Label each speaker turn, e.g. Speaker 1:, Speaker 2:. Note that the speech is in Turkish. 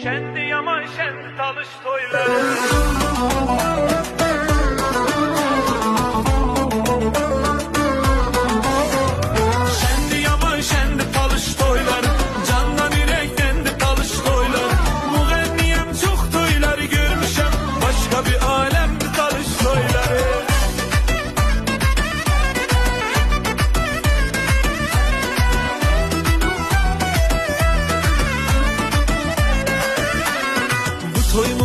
Speaker 1: Şendi yaman şendi talış toylar. Şendi yaman şendi talış toylar. Candan yüreklendi talış toylar. Müğenniyem çok toylar görmüşem. Başka bir alemdi talış toyları. Toyumu